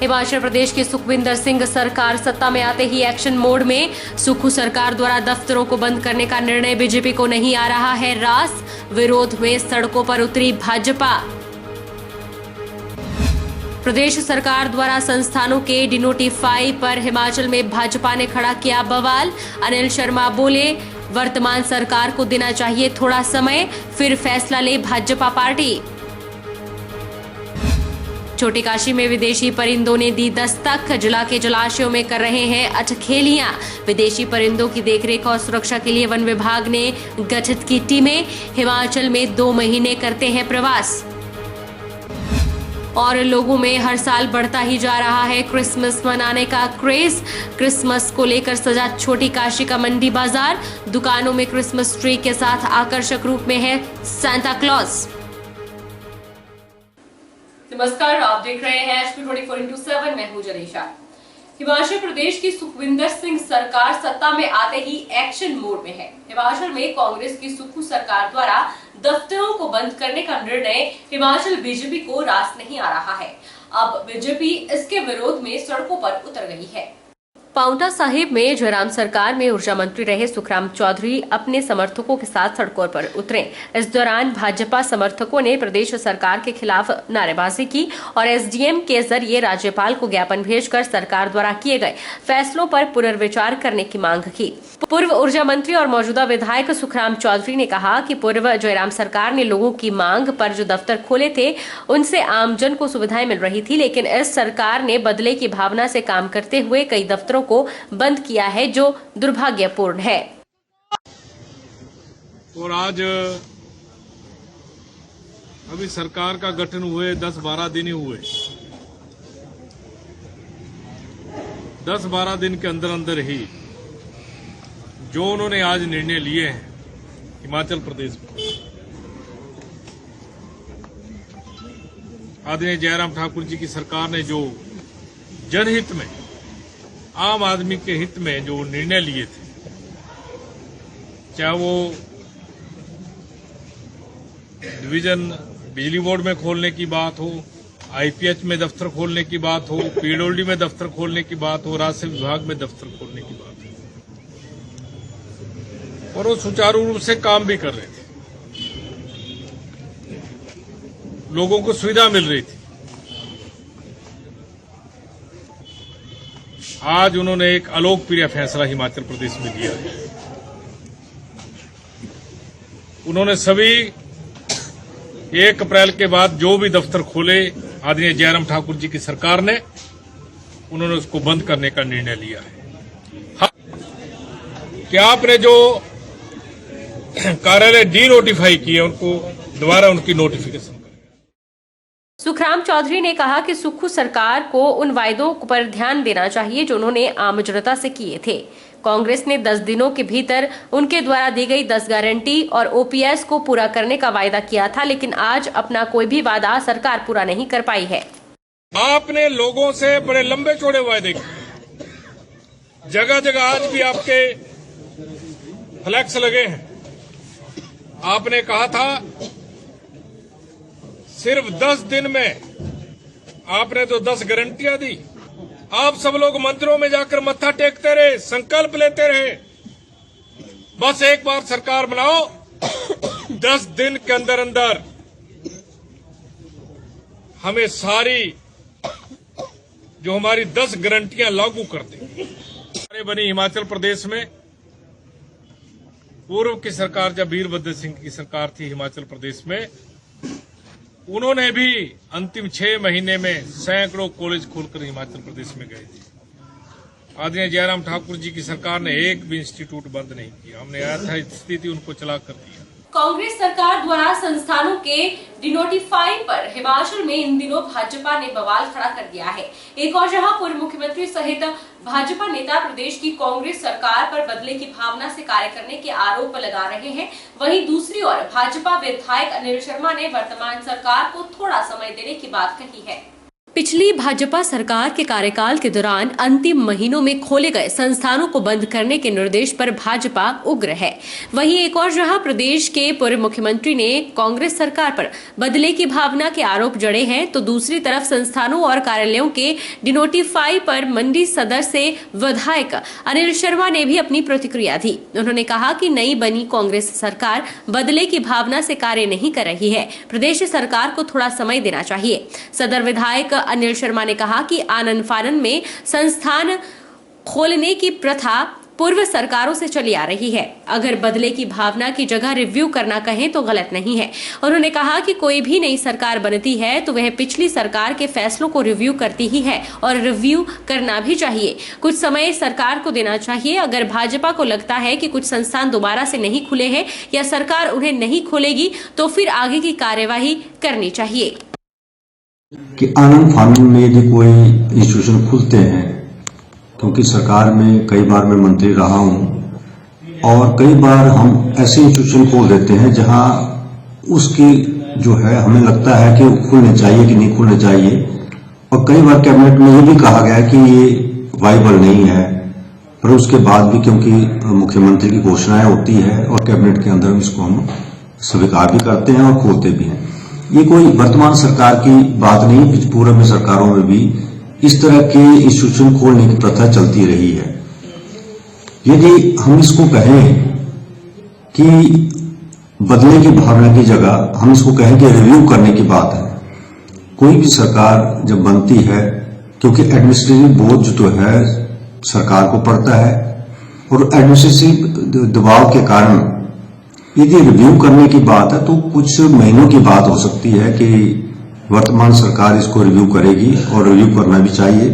हिमाचल प्रदेश की सुखविंदर सिंह सरकार सत्ता में आते ही एक्शन मोड में। सुक्खू सरकार द्वारा दफ्तरों को बंद करने का निर्णय बीजेपी को नहीं आ रहा है रास। विरोध में सड़कों पर उतरी भाजपा। प्रदेश सरकार द्वारा संस्थानों के डिनोटिफाई पर हिमाचल में भाजपा ने खड़ा किया बवाल। अनिल शर्मा बोले, वर्तमान सरकार को देना चाहिए थोड़ा समय, फिर फैसला ले भाजपा पार्टी। छोटी काशी में विदेशी परिंदों ने दी दस्तक। जिला के जलाशयों में कर रहे हैं अठखेलियां। विदेशी परिंदों की देखरेख और सुरक्षा के लिए वन विभाग ने गठित की टीमें। हिमाचल में 2 महीने करते हैं प्रवास। और लोगों में हर साल बढ़ता ही जा रहा है क्रिसमस मनाने का क्रेज। क्रिसमस को लेकर सजा छोटी काशी का मंडी बाजार। दुकानों में क्रिसमस ट्री के साथ आकर्षक रूप में है सांता क्लॉज। नमस्कार, आप देख रहे हैं HP 24x7। मैं हूं जनीशा। हिमाचल प्रदेश की सुखविंदर सिंह सरकार सत्ता में आते ही एक्शन मोड में है। हिमाचल में कांग्रेस की सुक्खू सरकार द्वारा दफ्तरों को बंद करने का निर्णय हिमाचल बीजेपी को रास नहीं आ रहा है। अब बीजेपी इसके विरोध में सड़कों पर उतर गई है। पांवटा साहिब में जयराम सरकार में ऊर्जा मंत्री रहे सुखराम चौधरी अपने समर्थकों के साथ सड़कों पर उतरे। इस दौरान भाजपा समर्थकों ने प्रदेश सरकार के खिलाफ नारेबाजी की और एसडीएम के जरिए राज्यपाल को ज्ञापन भेजकर सरकार द्वारा किए गए फैसलों पर पुनर्विचार करने की मांग की। पूर्व ऊर्जा मंत्री और मौजूदा विधायक सुखराम चौधरी ने कहा कि पूर्व जयराम सरकार ने लोगों की मांग पर जो दफ्तर खोले थे उनसे आमजन को सुविधाएं मिल रही थी, लेकिन इस सरकार ने बदले की भावना से काम करते हुए कई दफ्तरों को बंद किया है, जो दुर्भाग्यपूर्ण है। और आज अभी सरकार का गठन हुए 10-12 दिन ही हुए। 10-12 दिन के अंदर अंदर ही जो उन्होंने आज निर्णय लिए हैं हिमाचल प्रदेश में, आदरणीय जयराम ठाकुर जी की सरकार ने जो जनहित में, आम आदमी के हित में जो निर्णय लिए थे, चाहे वो डिवीजन बिजली बोर्ड में खोलने की बात हो, आईपीएच में दफ्तर खोलने की बात हो, पीडब्ल्यूडी में दफ्तर खोलने की बात हो, राजस्व विभाग में दफ्तर खोलने की बात हो, और वो सुचारू रूप से काम भी कर रहे थे, लोगों को सुविधा मिल रही थी। आज उन्होंने एक अलोकप्रिय फैसला हिमाचल प्रदेश में लिया है। उन्होंने सभी 1 अप्रैल के बाद जो भी दफ्तर खोले, आदरणीय जयराम ठाकुर जी की सरकार ने, उन्होंने उसको बंद करने का निर्णय लिया है। क्या आपने जो कार्यालय डी नोटिफाई किए उनको दोबारा उनकी नोटिफिकेशन? सुखराम चौधरी ने कहा कि सुक्खू सरकार को उन वायदों पर ध्यान देना चाहिए जो उन्होंने आम जनता से किए थे। कांग्रेस ने 10 दिनों के भीतर उनके द्वारा दी गई 10 गारंटी और ओपीएस को पूरा करने का वायदा किया था, लेकिन आज अपना कोई भी वादा सरकार पूरा नहीं कर पाई है। आपने लोगों से बड़े लंबे चौड़े वायदे किए, जगह जगह आज भी आपके फ्लैक्स लगे हैं। आपने कहा था सिर्फ 10 दिन में, आपने तो 10 गारंटियां दी। आप सब लोग मंदिरों में जाकर मत्था टेकते रहे, संकल्प लेते रहे, बस एक बार सरकार बनाओ, 10 दिन के अंदर अंदर हमें सारी जो हमारी 10 गारंटियां लागू कर दें। बनी हिमाचल प्रदेश में पूर्व की सरकार, जब वीरभद्र सिंह की सरकार थी हिमाचल प्रदेश में, उन्होंने भी अंतिम 6 महीने में सैकड़ों कॉलेज खोलकर हिमाचल प्रदेश में गए थे। आदरणीय जयराम ठाकुर जी की सरकार ने एक भी इंस्टीट्यूट बंद नहीं किया। हमने यथास्थिति उनको चला कर दिया। कांग्रेस सरकार द्वारा संस्थानों के डिनोटिफाई पर हिमाचल में इन दिनों भाजपा ने बवाल खड़ा कर दिया है। एक और जहां पूर्व मुख्यमंत्री सहित भाजपा नेता प्रदेश की कांग्रेस सरकार पर बदले की भावना से कार्य करने के आरोप लगा रहे हैं, वहीं दूसरी ओर भाजपा विधायक अनिल शर्मा ने वर्तमान सरकार को थोड़ा समय देने की बात कही है। पिछली भाजपा सरकार के कार्यकाल के दौरान अंतिम महीनों में खोले गए संस्थानों को बंद करने के निर्देश पर भाजपा उग्र है। वहीं एक और जहां प्रदेश के पूर्व मुख्यमंत्री ने कांग्रेस सरकार पर बदले की भावना के आरोप जड़े हैं, तो दूसरी तरफ संस्थानों और कार्यालयों के डिनोटिफाई पर मंडी सदर से विधायक अनिल शर्मा ने भी अपनी प्रतिक्रिया दी। उन्होंने कहा कि नई बनी कांग्रेस सरकार बदले की भावना से कार्य नहीं कर रही है, प्रदेश सरकार को थोड़ा समय देना चाहिए। सदर विधायक अनिल शर्मा ने कहा कि आनन फानन में संस्थान खोलने की प्रथा पूर्व सरकारों से चली आ रही है। अगर बदले की भावना की जगह रिव्यू करना कहें तो गलत नहीं है। उन्होंने कहा कि कोई भी नई सरकार बनती है तो वह पिछली सरकार के फैसलों को रिव्यू करती ही है और रिव्यू करना भी चाहिए। कुछ समय सरकार को देना चाहिए। अगर भाजपा को लगता है कि कुछ संस्थान दोबारा से नहीं खुले हैं या सरकार उन्हें नहीं खोलेगी तो फिर आगे की कार्यवाही करनी चाहिए। कि आनन फानन में यदि कोई इंस्टीट्यूशन खुलते हैं, क्योंकि सरकार में कई बार मैं मंत्री रहा हूं और कई बार हम ऐसे इंस्टीट्यूशन खोल देते हैं जहां उसकी जो है हमें लगता है कि खुलने चाहिए कि नहीं खुलने चाहिए, और कई बार कैबिनेट में ये भी कहा गया कि ये वाइबल नहीं है, पर उसके बाद भी क्योंकि मुख्यमंत्री की घोषणाएं होती है और कैबिनेट के अंदर इसको हम स्वीकार भी करते हैं और खोलते भी हैं। ये कोई वर्तमान सरकार की बात नहीं, पूर्व में सरकारों में भी इस तरह के इंस्टीट्यूशन खोलने की प्रथा चलती रही है। यदि हम इसको कहें कि बदले की भावना की जगह हम इसको कहें कि रिव्यू करने की बात है, कोई भी सरकार जब बनती है, क्योंकि एडमिनिस्ट्रेटिव बोझ जो है सरकार को पड़ता है और एडमिनिस्ट्रेटिव दबाव के कारण यदि रिव्यू करने की बात है तो कुछ महीनों की बात हो सकती है कि वर्तमान सरकार इसको रिव्यू करेगी और रिव्यू करना भी चाहिए,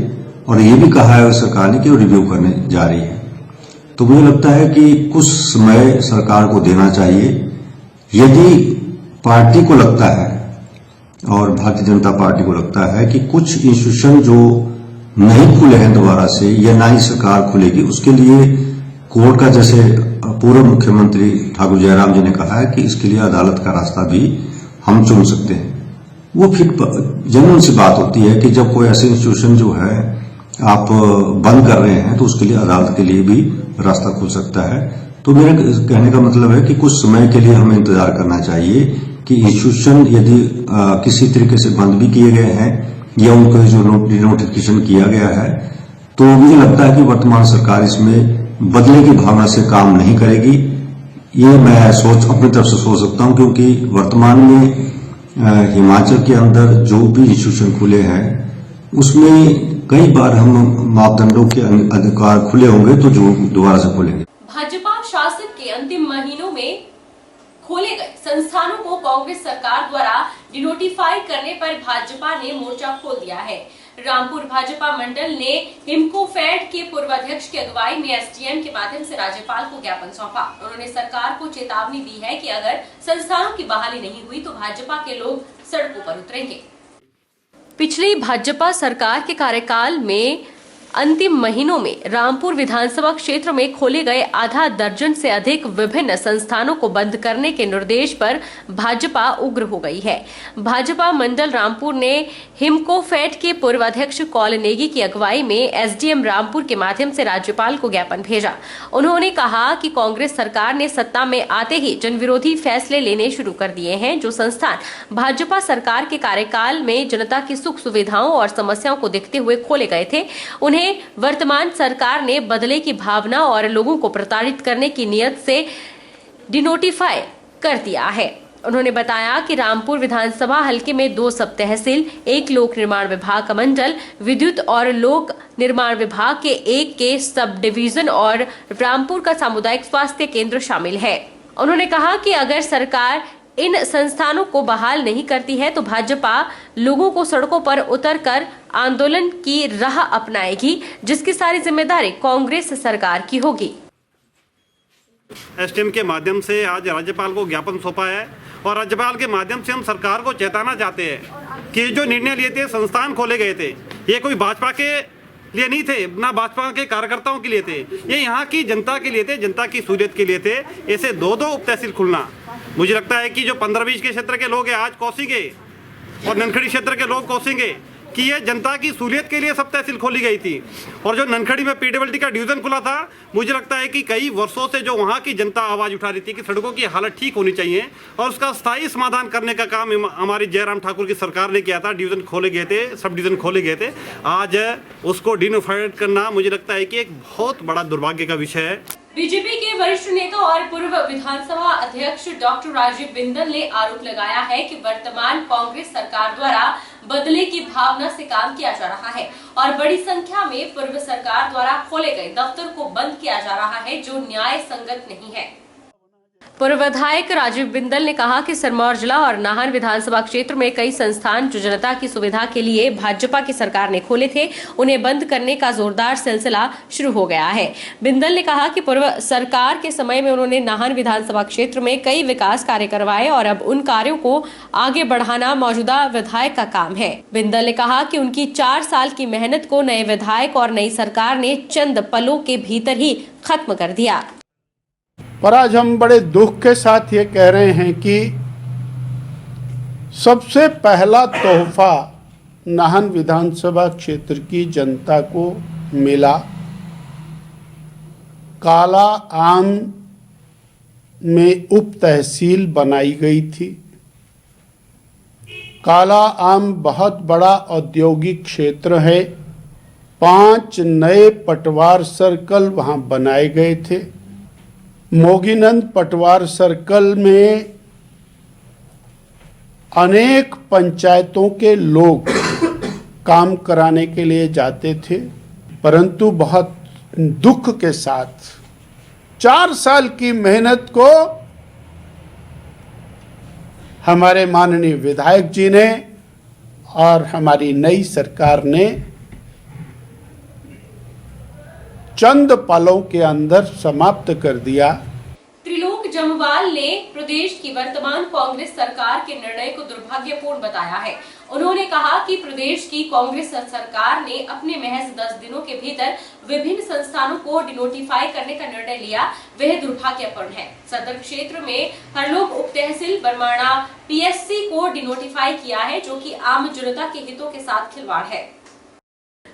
और ये भी कहा है सरकार ने कि वो रिव्यू करने जा रही है। तो मुझे लगता है कि कुछ समय सरकार को देना चाहिए। यदि पार्टी को लगता है और भारतीय जनता पार्टी को लगता है कि कुछ इंस्टीट्यूशन जो नहीं खुले हैं दोबारा से या ना ही सरकार खुलेगी, उसके लिए कोर्ट का, जैसे पूर्व मुख्यमंत्री ठाकुर जयराम जी ने कहा है कि इसके लिए अदालत का रास्ता भी हम चुन सकते हैं। वो फिर जनरल सी बात होती है कि जब कोई ऐसे इंस्टीट्यूशन जो है आप बंद कर रहे हैं तो उसके लिए अदालत के लिए भी रास्ता खुल सकता है। तो मेरा कहने का मतलब है कि कुछ समय के लिए हमें इंतजार करना चाहिए कि इंस्टीट्यूशन यदि किसी तरीके से बंद भी किए गए हैं या उनको जो नोटिफिकेशन किया गया है, तो मुझे लगता है कि वर्तमान सरकार इसमें बदले की भावना से काम नहीं करेगी। ये मैं अपनी तरफ से सोच सकता हूं, क्योंकि वर्तमान में हिमाचल के अंदर जो भी इंस्टीट्यूशन खुले हैं उसमें कई बार हम मापदंडों के अधिकार खुले होंगे तो जो दोबारा से खुलेंगे। भाजपा शासन के अंतिम महीनों में खोले गए संस्थानों को कांग्रेस सरकार द्वारा डिनोटिफाई करने पर भाजपा ने मोर्चा खोल दिया है। रामपुर भाजपा मंडल ने हिमकोफेड के पूर्व अध्यक्ष की अगुवाई में एसडीएम के माध्यम से राज्यपाल को ज्ञापन सौंपा। उन्होंने सरकार को चेतावनी दी है कि अगर संस्थानों की बहाली नहीं हुई तो भाजपा के लोग सड़कों पर उतरेंगे। पिछली भाजपा सरकार के कार्यकाल में अंतिम महीनों में रामपुर विधानसभा क्षेत्र में खोले गए आधा दर्जन से अधिक विभिन्न संस्थानों को बंद करने के निर्देश पर भाजपा उग्र हो गई है। भाजपा मंडल रामपुर ने हिमकोफेड के पूर्व अध्यक्ष कौल नेगी की अगुवाई में एसडीएम रामपुर के माध्यम से राज्यपाल को ज्ञापन भेजा। उन्होंने कहा कि कांग्रेस सरकार ने सत्ता में आते ही जनविरोधी फैसले लेने शुरू कर दिए हैं। जो संस्थान भाजपा सरकार के कार्यकाल में जनता की सुख सुविधाओं और समस्याओं को देखते हुए खोले गए थे, उन्हें वर्तमान सरकार ने बदले की भावना और लोगों को प्रताड़ित करने की नीयत से डिनोटिफाई कर दिया है। उन्होंने बताया कि रामपुर विधानसभा हलके में 2 सब तहसील, 1 लोक निर्माण विभाग का मंडल, विद्युत और लोक निर्माण विभाग के 1 के सब डिवीजन और रामपुर का सामुदायिक स्वास्थ्य केंद्र शामिल है। उन्होंने कहा कि अगर सरकार इन संस्थानों को बहाल नहीं करती है तो भाजपा लोगों को सड़कों पर उतरकर आंदोलन की राह अपनाएगी, जिसकी सारी जिम्मेदारी कांग्रेस सरकार की होगी। एसडीएम के माध्यम से आज राज्यपाल को ज्ञापन सौंपा है और राज्यपाल के माध्यम से हम सरकार को चेताना चाहते हैं कि जो निर्णय लिए थे, संस्थान खोले गए थे, ये कोई भाजपा के लिए नहीं थे, ना भाजपा के कार्यकर्ताओं के लिए थे, ये यहाँ की जनता के लिए थे, जनता की सहूलियत के लिए थे। ऐसे 2-2 उप तहसील खुलना, मुझे लगता है कि जो 15-20 के क्षेत्र के लोग हैं आज कोसेंगे और ननखड़ी क्षेत्र के लोग कोसेंगे, कि ये जनता की सहूलियत के लिए सब तहसील खोली गई थी। और जो ननखड़ी में पीडब्ल्यूडी का डिवीजन खुला था, मुझे लगता है कि कई वर्षों से जो वहाँ की जनता आवाज़ उठा रही थी कि सड़कों की हालत ठीक होनी चाहिए और उसका स्थायी समाधान करने का काम हमारी जयराम ठाकुर की सरकार ने किया था। डिवीजन खोले गए थे, सब डिवीजन खोले गए थे। आज उसको डिनोफाइड करना मुझे लगता है कि एक बहुत बड़ा दुर्भाग्य का विषय है। बीजेपी के वरिष्ठ नेता और पूर्व विधानसभा अध्यक्ष डॉक्टर राजीव बिंदल ने आरोप लगाया है कि वर्तमान कांग्रेस सरकार द्वारा बदले की भावना से काम किया जा रहा है और बड़ी संख्या में पूर्व सरकार द्वारा खोले गए दफ्तर को बंद किया जा रहा है, जो न्याय संगत नहीं है। पूर्व विधायक राजीव बिंदल ने कहा कि सिरमौर जिला और नाहन विधानसभा क्षेत्र में कई संस्थान जो जनता की सुविधा के लिए भाजपा की सरकार ने खोले थे, उन्हें बंद करने का जोरदार सिलसिला शुरू हो गया है। बिंदल ने कहा कि पूर्व सरकार के समय में उन्होंने नाहन विधानसभा क्षेत्र में कई विकास कार्य करवाए और अब उन कार्यों को आगे बढ़ाना मौजूदा विधायक का काम है। बिंदल ने कहा कि उनकी 4 साल की मेहनत को नए विधायक और नई सरकार ने चंद पलों के भीतर ही खत्म कर दिया। पर आज हम बड़े दुख के साथ ये कह रहे हैं कि सबसे पहला तोहफा नाहन विधानसभा क्षेत्र की जनता को मिला। काला आम में उप तहसील बनाई गई थी। काला आम बहुत बड़ा औद्योगिक क्षेत्र है। 5 नए पटवार सर्कल वहां बनाए गए थे। मोगीनंद पटवार सर्कल में अनेक पंचायतों के लोग काम कराने के लिए जाते थे, परंतु बहुत दुख के साथ 4 साल की मेहनत को हमारे माननीय विधायक जी ने और हमारी नई सरकार ने चंद पलों के अंदर समाप्त कर दिया। त्रिलोक जम्वाल ने प्रदेश की वर्तमान कांग्रेस सरकार के निर्णय को दुर्भाग्यपूर्ण बताया है। उन्होंने कहा कि प्रदेश की कांग्रेस सरकार ने अपने महज 10 दिनों के भीतर विभिन्न संस्थानों को डिनोटिफाई करने का निर्णय लिया, वह दुर्भाग्यपूर्ण है। सदर क्षेत्र में हरलोग उप तहसील बरमाणा पीएससी को डिनोटिफाई किया है, जो कि आम जनता के हितों के साथ खिलवाड़ है।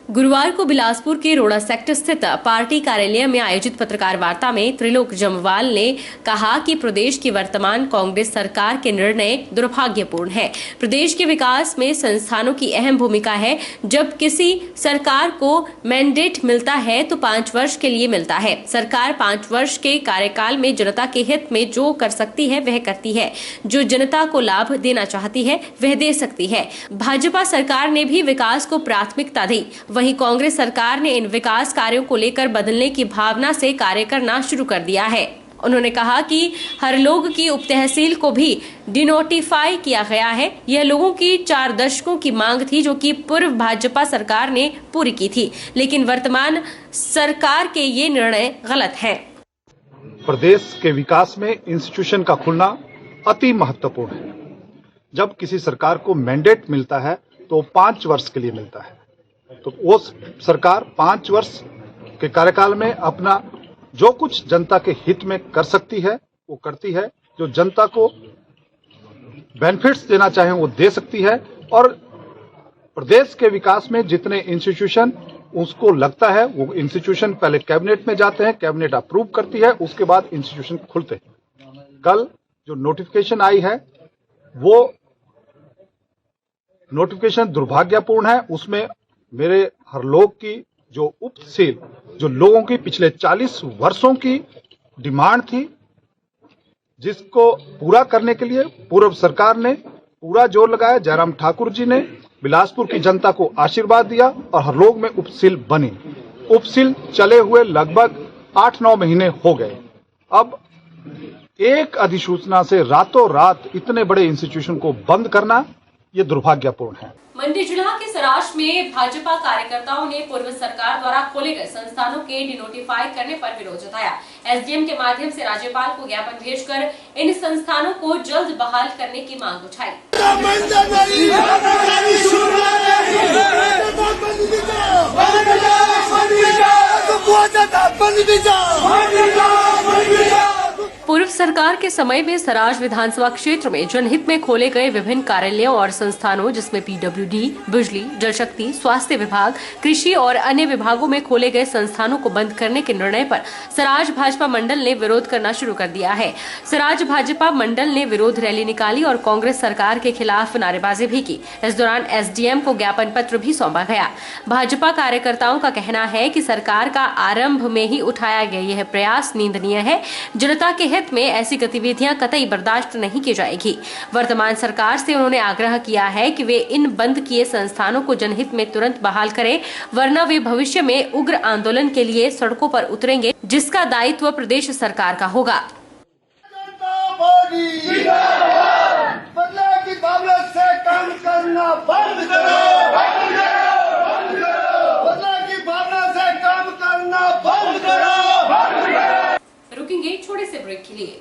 गुरुवार को बिलासपुर के रोड़ा सेक्टर स्थित पार्टी कार्यालय में आयोजित पत्रकार वार्ता में त्रिलोक जम्वाल ने कहा कि प्रदेश की वर्तमान कांग्रेस सरकार के निर्णय दुर्भाग्यपूर्ण है। प्रदेश के विकास में संस्थानों की अहम भूमिका है। जब किसी सरकार को मैंडेट मिलता है तो 5 वर्ष के लिए मिलता है। सरकार 5 वर्ष के कार्यकाल में जनता के हित में जो कर सकती है वह करती है। जो जनता को लाभ देना चाहती है वह दे सकती है। भाजपा सरकार ने भी विकास को प्राथमिकता दी, वहीं कांग्रेस सरकार ने इन विकास कार्यों को लेकर बदलने की भावना से कार्य करना शुरू कर दिया है। उन्होंने कहा कि हरलोग की उप तहसील को भी डिनोटिफाई किया गया है। यह लोगों की 4 दशकों की मांग थी, जो कि पूर्व भाजपा सरकार ने पूरी की थी, लेकिन वर्तमान सरकार के ये निर्णय गलत हैं। प्रदेश के विकास में इंस्टीट्यूशन का खुलना अति महत्वपूर्ण है। जब किसी सरकार को मैंडेट मिलता है तो 5 वर्ष के लिए मिलता है, तो वो सरकार 5 वर्ष के कार्यकाल में अपना जो कुछ जनता के हित में कर सकती है वो करती है। जो जनता को बेनिफिट्स देना चाहे वो दे सकती है। और प्रदेश के विकास में जितने इंस्टीट्यूशन उसको लगता है वो इंस्टीट्यूशन पहले कैबिनेट में जाते हैं, कैबिनेट अप्रूव करती है, उसके बाद इंस्टीट्यूशन खुलते हैं। कल जो नोटिफिकेशन आई है वो नोटिफिकेशन दुर्भाग्यपूर्ण है। उसमें मेरे हरलोग की जो उप तहसील, जो लोगों की पिछले 40 वर्षों की डिमांड थी, जिसको पूरा करने के लिए पूर्व सरकार ने पूरा जोर लगाया। जयराम ठाकुर जी ने बिलासपुर की जनता को आशीर्वाद दिया और हरलोग में उप तहसील बनी। उप तहसील चले हुए लगभग 8-9 महीने हो गए। अब एक अधिसूचना से रातों रात इतने बड़े इंस्टीट्यूशन को बंद करना ये दुर्भाग्यपूर्ण है। मंडी जिला के सराश में भाजपा कार्यकर्ताओं ने पूर्व सरकार द्वारा खोले गए संस्थानों के डिनोटिफाई करने पर विरोध जताया। एसडीएम के माध्यम से राज्यपाल को ज्ञापन भेजकर इन संस्थानों को जल्द बहाल करने की मांग उठाई। पूर्व सरकार के समय में सराज विधानसभा क्षेत्र में जनहित में खोले गए विभिन्न कार्यालयों और संस्थानों जिसमें पीडब्ल्यूडी, बिजली, जल शक्ति, स्वास्थ्य विभाग, कृषि और अन्य विभागों में खोले गए संस्थानों को बंद करने के निर्णय पर सराज भाजपा मंडल ने विरोध करना शुरू कर दिया है। सराज भाजपा मंडल ने विरोध रैली निकाली और कांग्रेस सरकार के खिलाफ नारेबाजी भी की। इस दौरान एसडीएम को ज्ञापन पत्र भी सौंपा गया। भाजपा कार्यकर्ताओं का कहना है कि सरकार का आरंभ में ही उठाया गया यह प्रयास निंदनीय है। जनता के हित में ऐसी गतिविधियां कतई बर्दाश्त नहीं की जाएगी। वर्तमान सरकार से उन्होंने आग्रह किया है कि वे इन बंद किए संस्थानों को जनहित में तुरंत बहाल करें, वरना वे भविष्य में उग्र आंदोलन के लिए सड़कों पर उतरेंगे, जिसका दायित्व प्रदेश सरकार का होगा। बदलाव की भावना से काम करना बंद करो। बदलाव की भावना से काम करना बंद करो। रुकेंगे छोटे से ब्रेक के लिए।